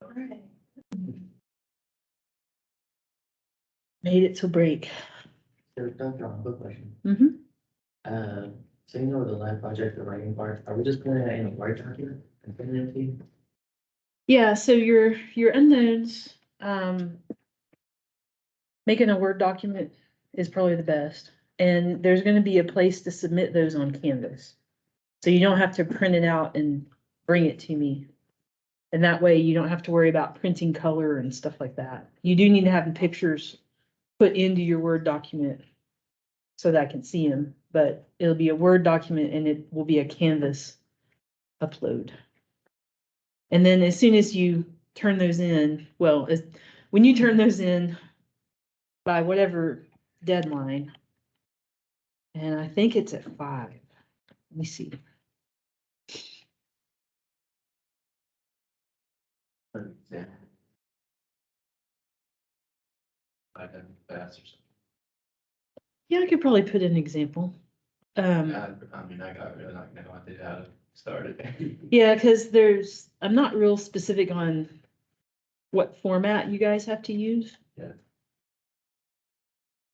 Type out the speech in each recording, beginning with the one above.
Alright. Made it to break. So, Dr. Quick question. Mm-hmm. So you know the lab project, the writing part, are we just putting that in a Word document and putting it to you? Yeah, so your unknowns, making a Word document is probably the best. And there's gonna be a place to submit those on Canvas. So you don't have to print it out and bring it to me. And that way you don't have to worry about printing color and stuff like that. You do need to have the pictures put into your Word document so that I can see them, but it'll be a Word document and it will be a Canvas upload. And then as soon as you turn those in, well, when you turn those in by whatever deadline, and I think it's at 5. Let me see. Yeah. I done fast or something. Yeah, I could probably put an example. I mean, I got really like, know I did how to start it. Yeah, because I'm not real specific on what format you guys have to use.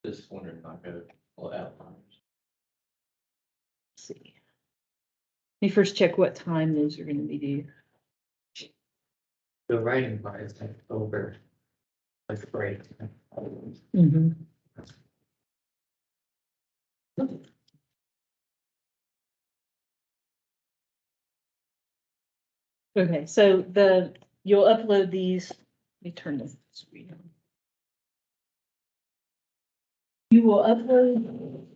Just wondering if I could pull it out. Let's see. Let me first check what time those are gonna be due. The writing part is like over, like a break. Mm-hmm. Okay, so you'll upload these. Let me turn this screen on. You will upload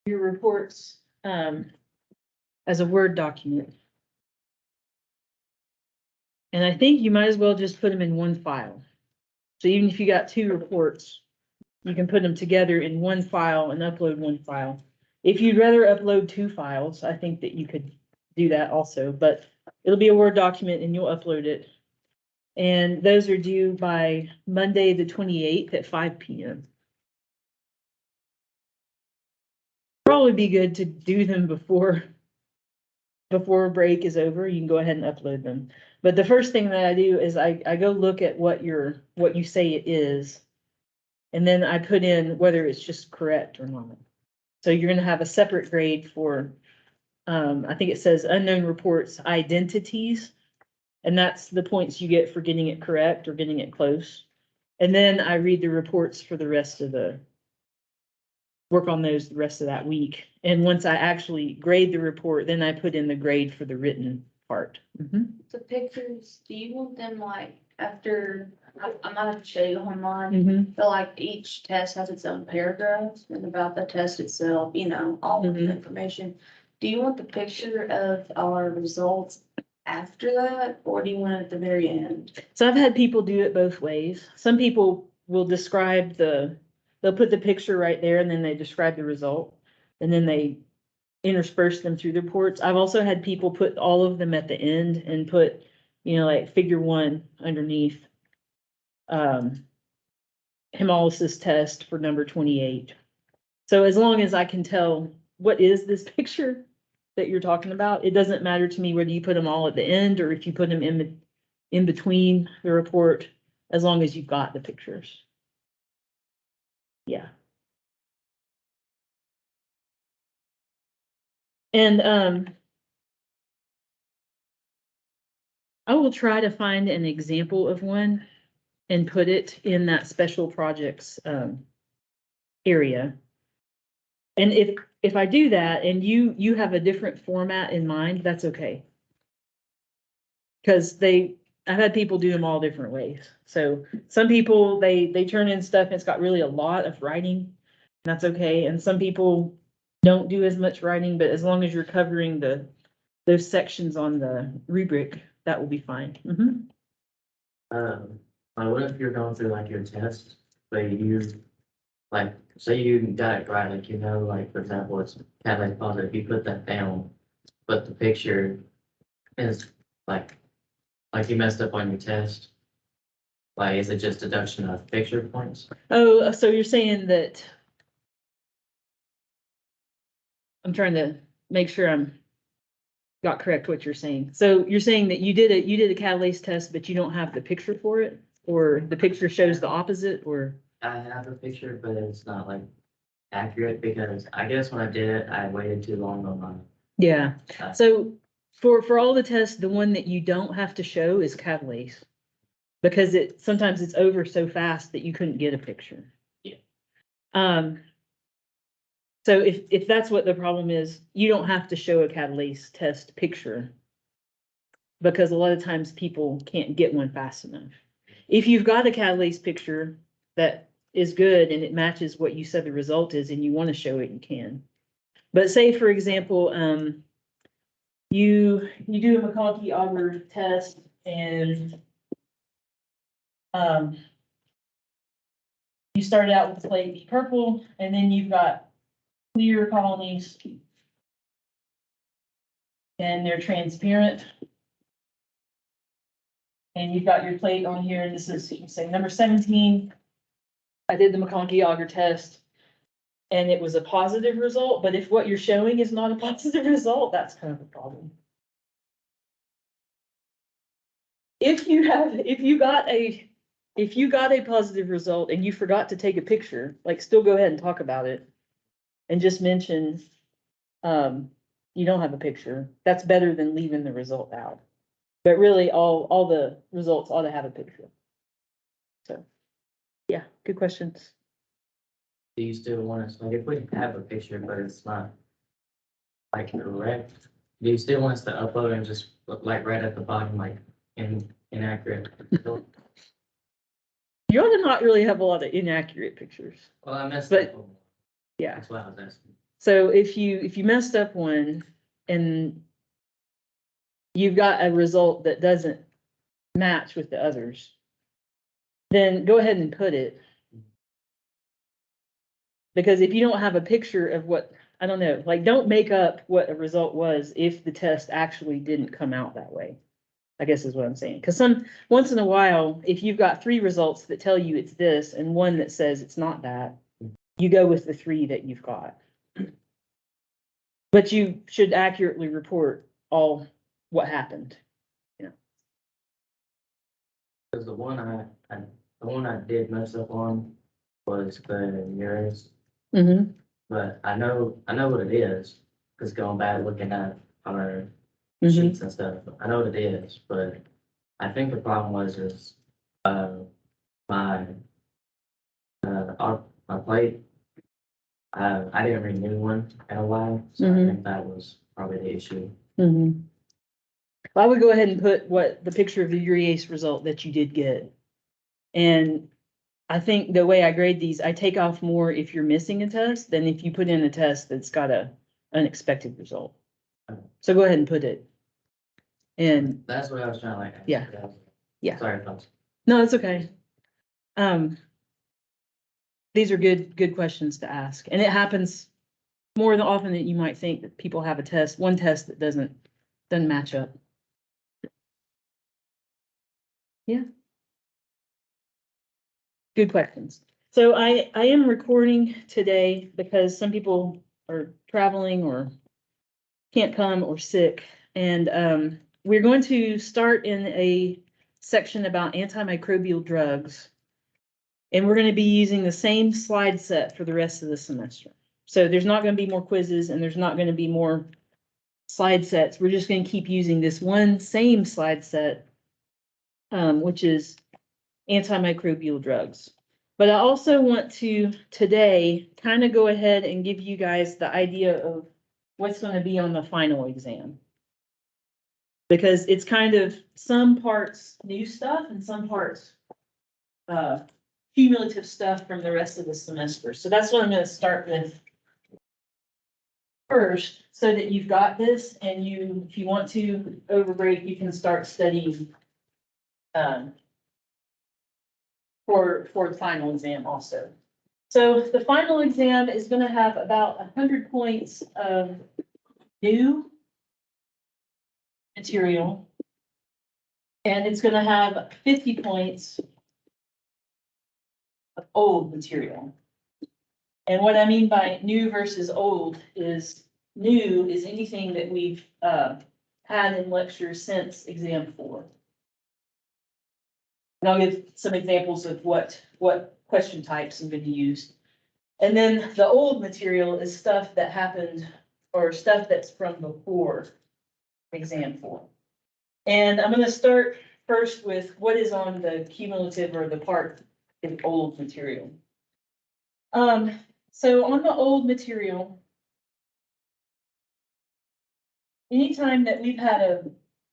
your reports as a Word document. And I think you might as well just put them in one file. So even if you got 2 reports, you can put them together in one file and upload one file. If you'd rather upload 2 files, I think that you could do that also, but it'll be a Word document and you'll upload it. And those are due by Monday, the 28th at 5 p.m. Probably be good to do them before break is over. You can go ahead and upload them. But the first thing that I do is I go look at what you say it is. And then I put in whether it's just correct or not. So you're gonna have a separate grade for, I think it says unknown reports identities. And that's the points you get for getting it correct or getting it close. And then I read the reports for the rest of work on those the rest of that week. And once I actually grade the report, then I put in the grade for the written part. The pictures, do you want them like after, I'm not gonna show you online, Mm-hmm. but like each test has its own paragraphs and about the test itself, you know, all of the Mhm. information. Do you want the picture of our results after that, or do you want it at the very end? So I've had people do it both ways. Some people will describe they'll put the picture right there and then they describe the result. And then they intersperse them through the reports. I've also had people put all of them at the end and put, like figure 1 underneath. Hemolysis test for number 28. So as long as I can tell what is this picture that you're talking about, it doesn't matter to me whether you put them all at the end or if you put them in between the report, as long as you've got the pictures. Yeah. And I will try to find an example of one and put it in that special projects area. And if I do that and you have a different format in mind, that's okay. Because I've had people do them all different ways. So some people, they turn in stuff and it's got really a lot of writing. That's okay. And some people don't do as much writing, but as long as you're covering those sections on the rubric, that will be fine. Mm-hmm. What if you're going through like your test, but you, like, say you got it right, like, like, for example, it's catalytic positive, you put that down, but the picture is like you messed up on your test. Like, is it just deduction of picture points? Oh, so you're saying that I'm trying to make sure I'm got correct what you're saying. So you're saying that you did a catalase test, but you don't have the picture for it? Or the picture shows the opposite, or? I have a picture, but it's not like accurate because I guess when I did it, I waited too long on mine. Yeah, Uh, so for all the tests, the one that you don't have to show is catalase. Because sometimes it's over so fast that you couldn't get a picture. Yeah. So if that's what the problem is, you don't have to show a catalase test picture. Because a lot of times people can't get one fast enough. If you've got a catalase picture that is good and it matches what you said the result is and you want to show it, you can. But say, for example, you do a McConkey-Auger test and you started out with plate B purple, and then you've got clear colonies. And they're transparent. And you've got your plate on here, and this is, say, number 17. I did the McConkey-Auger test, and it was a positive result, but if what you're showing is not a positive result, that's kind of a problem. If you got a positive result and you forgot to take a picture, like, still go ahead and talk about it. And just mention, you don't have a picture. That's better than leaving the result out. But really, all the results ought to have a picture. So, yeah, good questions. Do you still want us, like, if we have a picture, but it's not like correct, do you still want us to upload and just look like right at the bottom, like inaccurate? Well, You ought to not really have a lot of inaccurate pictures. I messed But- up. One. Yeah. That's what I was asking. So if you messed up one and you've got a result that doesn't match with the others, then go ahead and put it. Because if you don't have a picture of what, I don't know, like, don't make up what a result was if the test actually didn't come out that way. I guess is what I'm saying. Because once in a while, if you've got 3 results that tell you it's this and one that says it's not that, you go with the 3 that you've got. But you should accurately report all what happened. Because the one I did mess up on was the Uranus, Mm-hmm. but I know what it is, because going back looking at our Mm-hmm. sheets and stuff, I know what it is, but I think the problem is my my plate, I didn't renew one in a while, so I think that was probably the issue. Mm-hmm. Well, I would go ahead and put the picture of the urease result that you did get. And I think the way I grade these, I take off more if you're missing a test than if you put in a test that's got a unexpected result. So go ahead and put it. And That's what I was trying to like. Yeah. Yeah. Sorry, folks. no, it's okay. These are good questions to ask. And it happens more than often than you might think that people have one test that doesn't match up. Yeah. Good questions. So I am recording today because some people are traveling or can't come or sick. And we're going to start in a section about antimicrobial drugs. And we're going to be using the same slide set for the rest of the semester. So there's not going to be more quizzes and there's not going to be more slide sets. We're just going to keep using this same slide set, which is antimicrobial drugs. But I also want to today kind of go ahead and give you guys the idea of what's going to be on the final exam. Because it's kind of some parts new stuff and some parts cumulative stuff from the rest of the semester. So that's what I'm going to start with first, so that you've got this, and if you want to over break, you can start studying for the final exam also. So the final exam is going to have about 100 points of new material, and it's going to have 50 points of old material. And what I mean by new versus old is new is anything that we've had in lectures since exam 4. And I'll give some examples of what question types have been used. And then the old material is stuff that happened or stuff that's from before exam 4. And I'm gonna start first with what is on the cumulative or the part of old material. So on the old material, anytime that we've had a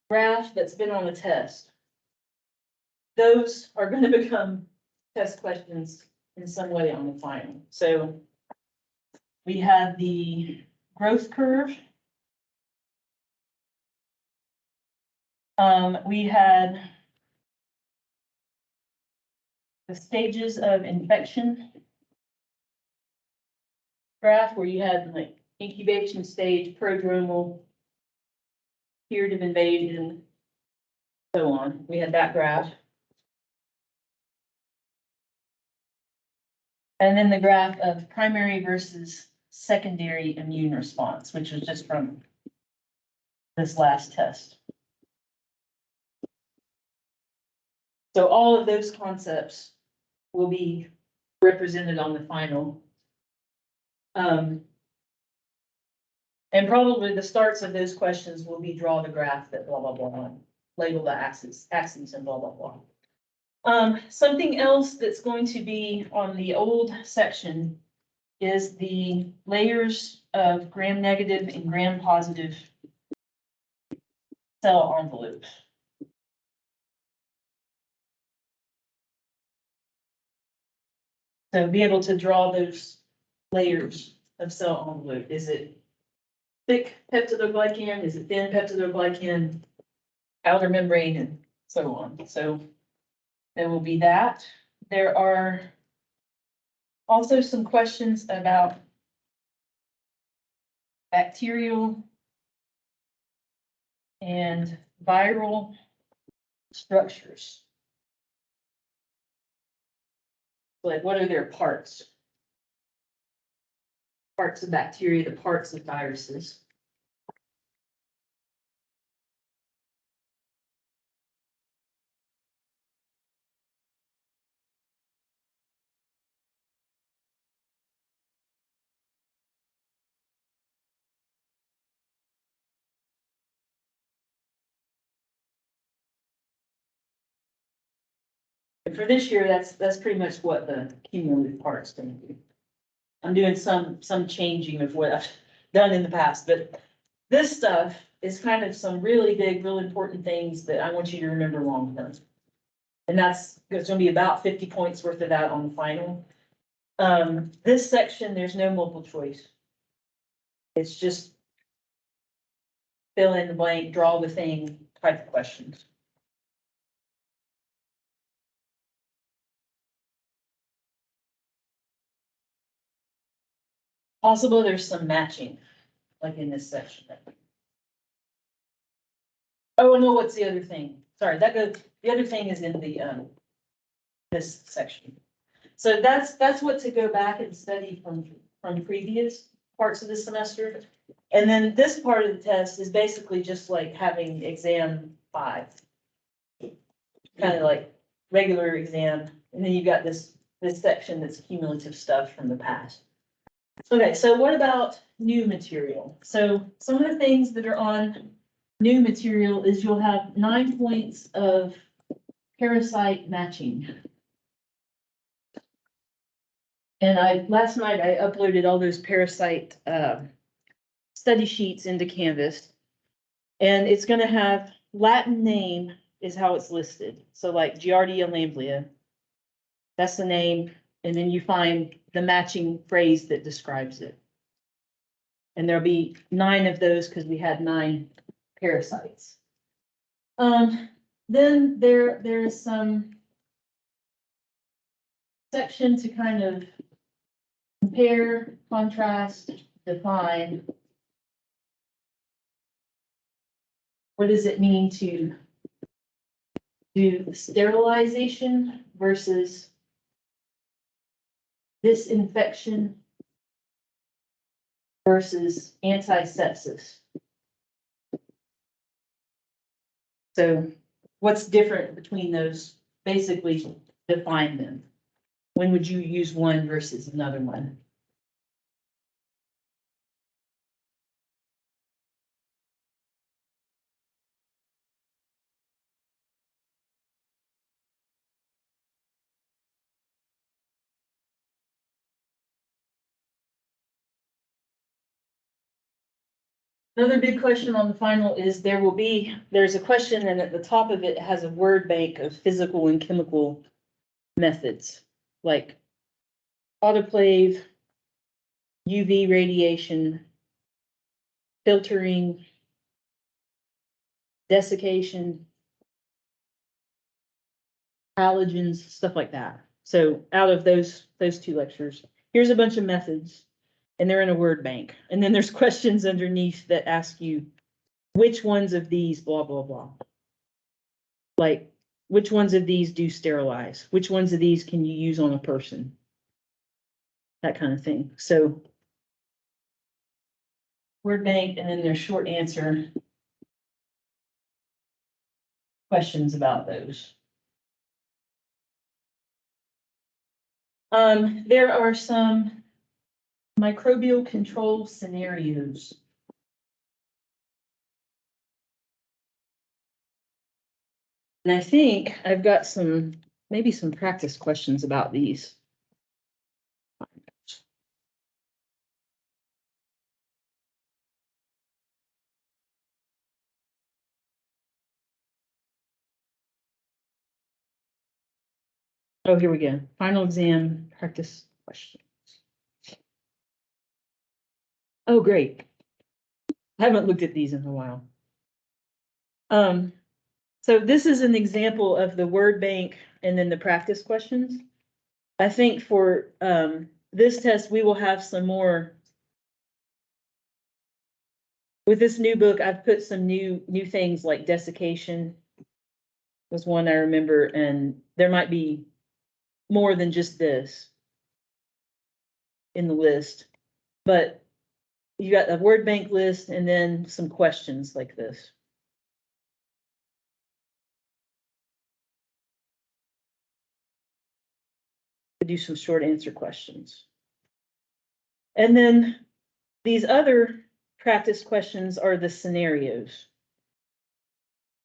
graph that's been on a test, those are gonna become test questions in some way on the final. So we had the growth curve. We had the stages of infection graph where you had like incubation stage, prodromal, period of invasion, so on. We had that graph. And then the graph of primary versus secondary immune response, which was just from this last test. So all of those concepts will be represented on the final. And probably the starts of those questions will be draw the graph that blah, blah, blah, label the axes and blah, blah, blah. Something else that's going to be on the old section is the layers of gram-negative and gram-positive cell envelopes. So be able to draw those layers of cell envelope. Is it thick peptidoglycan? Is it thin peptidoglycan? Outer membrane and so on. So there will be that. There are also some questions about bacterial and viral structures. Like, what are their parts? Parts of bacteria, the parts of viruses. And for this year, that's pretty much what the cumulative part's gonna be. I'm doing some changing of what I've done in the past, but this stuff is kind of some really big, real important things that I want you to remember long term. And it's gonna be about 50 points worth of that on the final. This section, there's no multiple choice. It's just fill in the blank, draw the thing type of questions. Possible there's some matching, like in this section. Oh, no, what's the other thing? Sorry, the other thing is in the, this section. So that's what to go back and study from previous parts of the semester. And then this part of the test is basically just like having exam 5. Kind of like regular exam, and then you've got this section that's cumulative stuff from the past. Okay, so what about new material? So some of the things that are on new material is you'll have 9 points of parasite matching. And last night I uploaded all those parasite study sheets into Canvas. And it's gonna have Latin name is how it's listed. So like Giardia lamblia, that's the name. And then you find the matching phrase that describes it. And there'll be 9 of those because we had 9 parasites. Then there's some section to kind of compare, contrast, define. What does it mean to do sterilization versus disinfection versus antisepsis? So what's different between those? Basically define them. When would you use one versus another one? Another big question on the final is there's a question and at the top of it has a word bank of physical and chemical methods, like autoclave, UV radiation, filtering, desiccation, halogens, stuff like that. So out of those two lectures, here's a bunch of methods and they're in a word bank. And then there's questions underneath that ask you which ones of these blah, blah, blah. Like which ones of these do sterilize? Which ones of these can you use on a person? That kind of thing. So word bank and then there's short answer questions about those. There are some microbial control scenarios. And I think I've got maybe some practice questions about these. Oh, here we go. Final exam practice questions. Oh, great. I haven't looked at these in a while. So this is an example of the word bank and then the practice questions. I think for this test, we will have some more. With this new book, I've put some new things like desiccation was one I remember, and there might be more than just this in the list, but you got a word bank list and then some questions like this. To do some short answer questions. And then these other practice questions are the scenarios.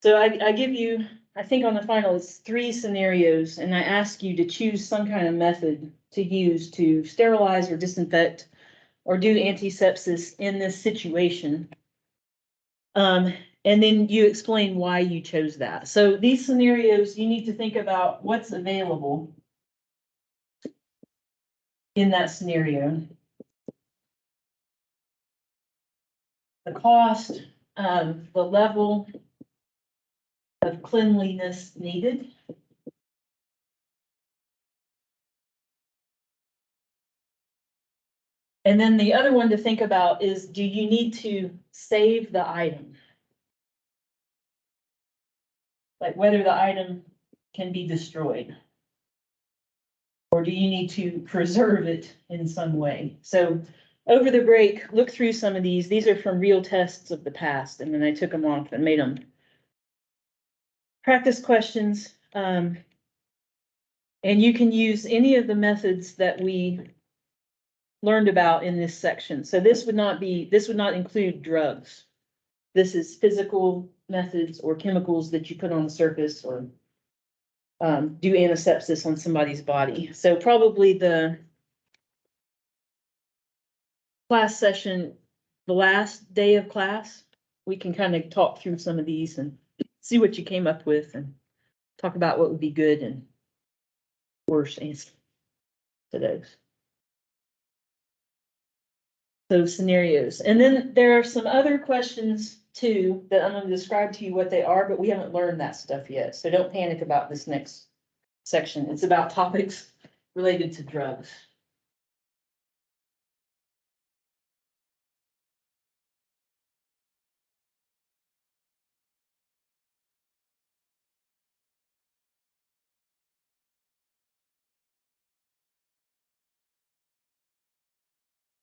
So I give you, I think on the final, it's 3 scenarios, and I ask you to choose some kind of method to use to sterilize or disinfect or do antisepsis in this situation. And then you explain why you chose that. So these scenarios, you need to think about what's available in that scenario. The cost, the level of cleanliness needed. And then the other one to think about is, do you need to save the item? Like whether the item can be destroyed. Or do you need to preserve it in some way? So over the break, look through some of these. These are from real tests of the past, and then I took them off and made them practice questions. And you can use any of the methods that we learned about in this section. So this would not include drugs. This is physical methods or chemicals that you put on the surface or do antisepsis on somebody's body. So probably the class session, the last day of class, we can kind of talk through some of these and see what you came up with and talk about what would be good and worse answer to those. So scenarios. And then there are some other questions too that I'm going to describe to you what they are, but we haven't learned that stuff yet. So don't panic about this next section. It's about topics related to drugs.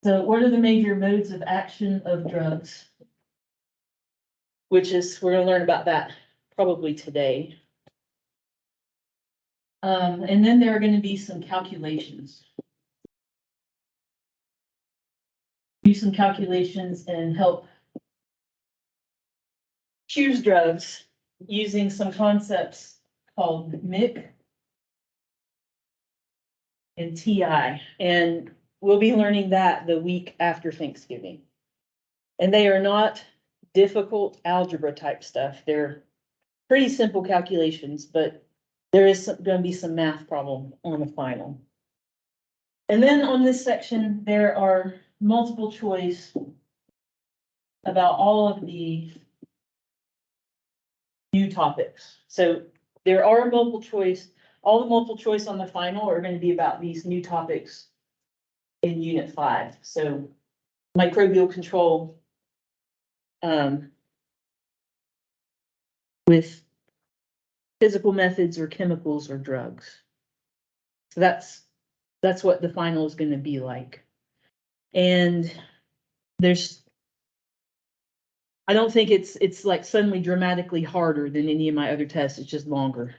So what are the major modes of action of drugs? We're gonna learn about that probably today. And then there are gonna be some calculations. Do some calculations and help choose drugs using some concepts called MIC and TI, and we'll be learning that the week after Thanksgiving. And they are not difficult algebra type stuff. They're pretty simple calculations, but there is gonna be some math problem on the final. And then on this section, there are multiple choice about all of the new topics. So there are multiple choice, all the multiple choice on the final are going to be about these new topics in Unit 5. So microbial control with physical methods or chemicals or drugs. So that's what the final is going to be like. And I don't think it's like suddenly dramatically harder than any of my other tests. It's just longer.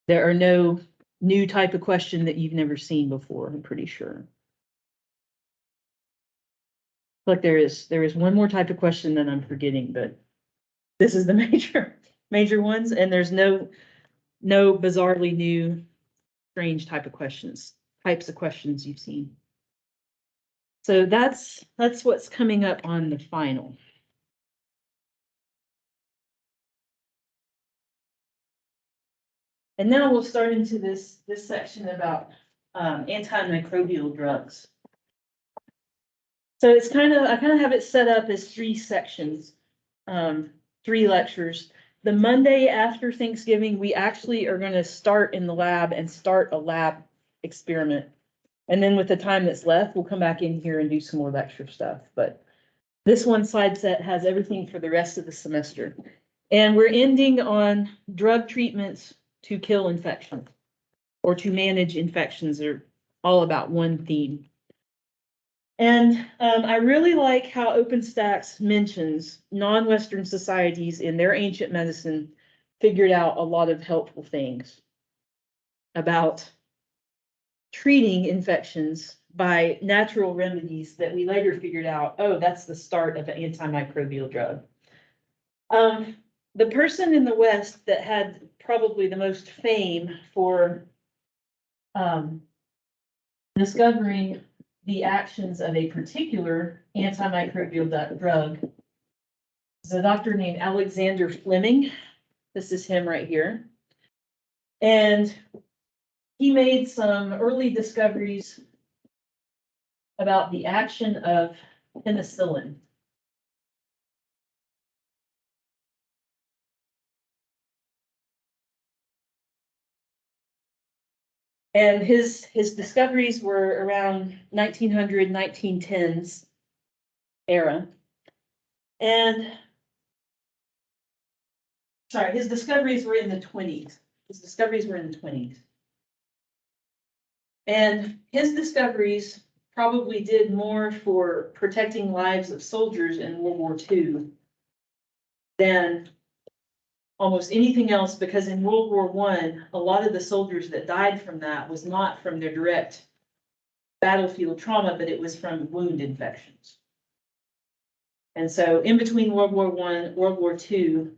There are no new type of question that you've never seen before, I'm pretty sure. Look, there is one more type of question that I'm forgetting, but this is the major ones, and there's no bizarrely new, strange types of questions you've seen. So that's what's coming up on the final. And now we'll start into this section about antimicrobial drugs. So I kind of have it set up as 3 sections, 3 lectures. The Monday after Thanksgiving, we actually are going to start in the lab and start a lab experiment. And then with the time that's left, we'll come back in here and do some more lecture stuff. But this one slide set has everything for the rest of the semester. And we're ending on drug treatments to kill infection or to manage infections. Are all about one theme. And I really like how OpenStax mentions non-Western societies in their ancient medicine figured out a lot of helpful things about treating infections by natural remedies that we later figured out, oh, that's the start of an antimicrobial drug. The person in the West that had probably the most fame for discovering the actions of a particular antimicrobial drug is a doctor named Alexander Fleming. This is him right here. And he made some early discoveries about the action of penicillin. And his discoveries were around 1900, 1910s era. And sorry, his discoveries were in the 20s. And his discoveries probably did more for protecting lives of soldiers in World War II than almost anything else, because in World War I, a lot of the soldiers that died from that was not from their direct battlefield trauma, but it was from wound infections. And so in between World War I, World War II,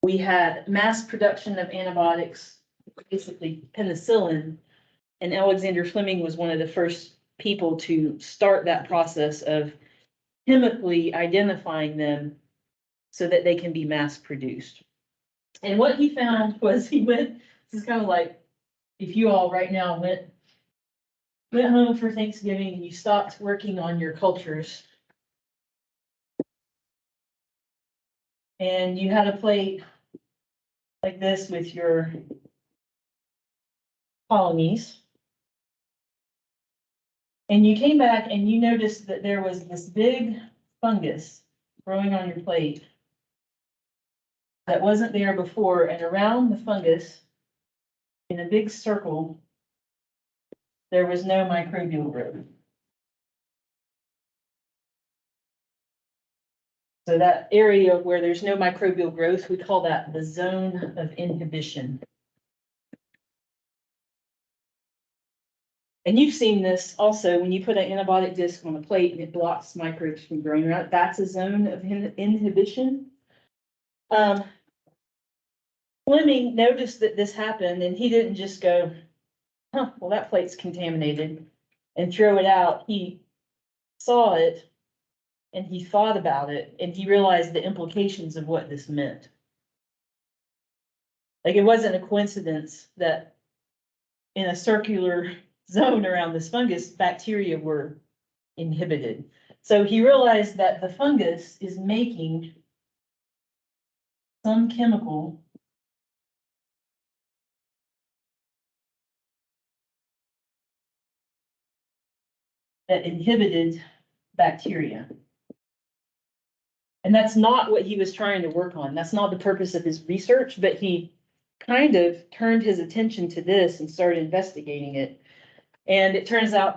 we had mass production of antibiotics, basically penicillin, and Alexander Fleming was one of the first people to start that process of chemically identifying them so that they can be mass produced. And what he found was this is kind of like if you all right now went home for Thanksgiving and you stopped working on your cultures and you had a plate like this with your colonies. And you came back and you noticed that there was this big fungus growing on your plate that wasn't there before, and around the fungus, in a big circle, there was no microbial growth. So that area where there's no microbial growth, we call that the zone of inhibition. And you've seen this also when you put an antibiotic disc on a plate and it blocks microbes from growing around. That's a zone of inhibition. Fleming noticed that this happened and he didn't just go, huh, well, that plate's contaminated and throw it out. He saw it and he thought about it and he realized the implications of what this meant. Like it wasn't a coincidence that in a circular zone around this fungus, bacteria were inhibited. So he realized that the fungus is making some chemical that inhibited bacteria. And that's not what he was trying to work on. That's not the purpose of his research, but he kind of turned his attention to this and started investigating it. And it turns out